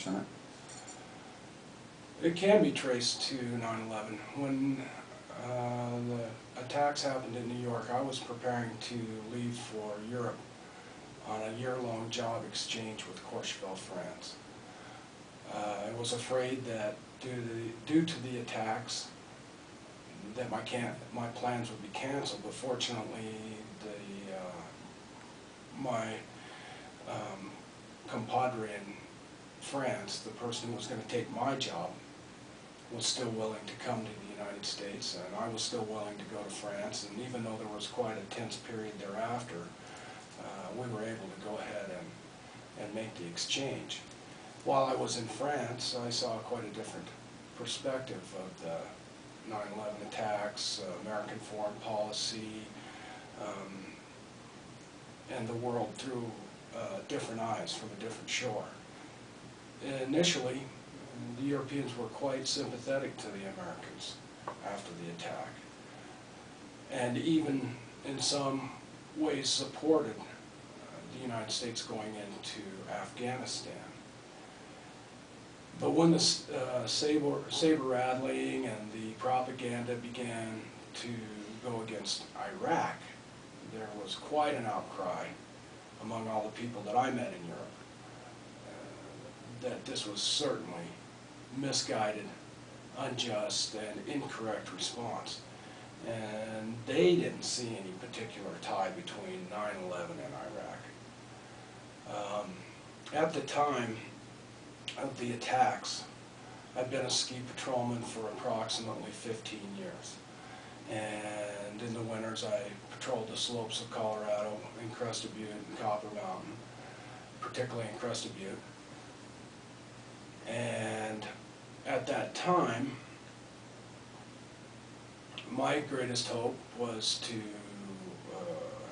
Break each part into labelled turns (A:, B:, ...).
A: Senate?
B: It can be traced to 9/11. When the attacks happened in New York, I was preparing to leave for Europe on a year-long job exchange with Courchevel, France. I was afraid that due to the attacks that my plans would be canceled, but fortunately my compadre in France, the person who was going to take my job, was still willing to come to the United States, and I was still willing to go to France, and even though there was quite a tense period thereafter, we were able to go ahead and make the exchange. While I was in France, I saw quite a different perspective of the 9/11 attacks, American foreign policy, and the world through different eyes from a different shore. Initially, the Europeans were quite sympathetic to the Americans after the attack, and even in some ways supported the United States going into Afghanistan. But when the saber-rattling and the propaganda began to go against Iraq, there was quite an outcry among all the people that I met in Europe that this was certainly misguided, unjust, and incorrect response. And they didn't see any particular tie between 9/11 and Iraq. At the time of the attacks, I'd been a ski patrolman for approximately 15 years. And in the winters, I patrolled the slopes of Colorado, in Crested Butte and Copper Mountain, particularly in Crested Butte. And at that time, my greatest hope was to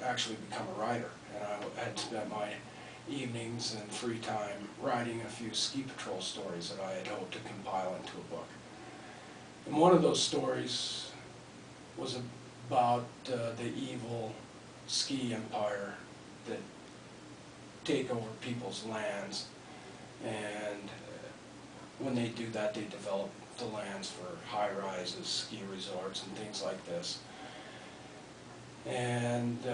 B: actually become a writer. And I had spent my evenings and free time writing a few ski patrol stories that I had hoped to compile into a book. And one of those stories was about the evil ski empire that take over people's lands, and when they do that, they develop the lands for high-rises, ski resorts, and things like this. And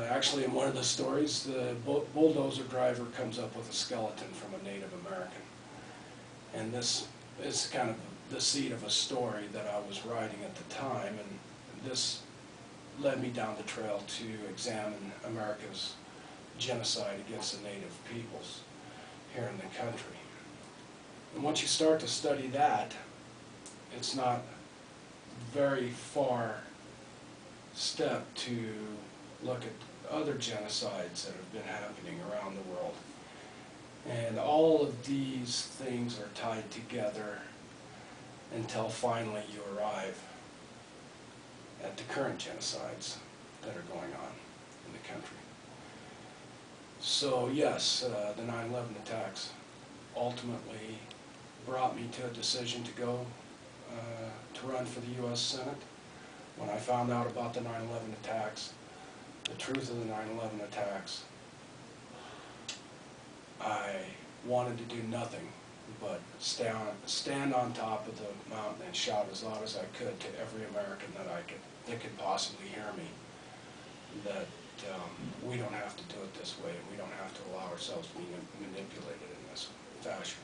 B: actually, in one of the stories, the bulldozer driver comes up with a skeleton from a Native American. And this is kind of the seed of a story that I was writing at the time, and this led me down the trail to examine America's genocide against the Native peoples here in the country. And once you start to study that, it's not very far step to look at other genocides that have been happening around the world. And all of these things are tied together until finally you arrive at the current genocides that are going on in the country. So yes, the 9/11 attacks ultimately brought me to a decision to go to run for the US Senate. When I found out about the 9/11 attacks, the truth of the 9/11 attacks, I wanted to do nothing but stand on top of the mountain and shout as loud as I could to every American that could possibly hear me, that we don't have to do it this way, and we don't have to allow ourselves to be manipulated in this fashion.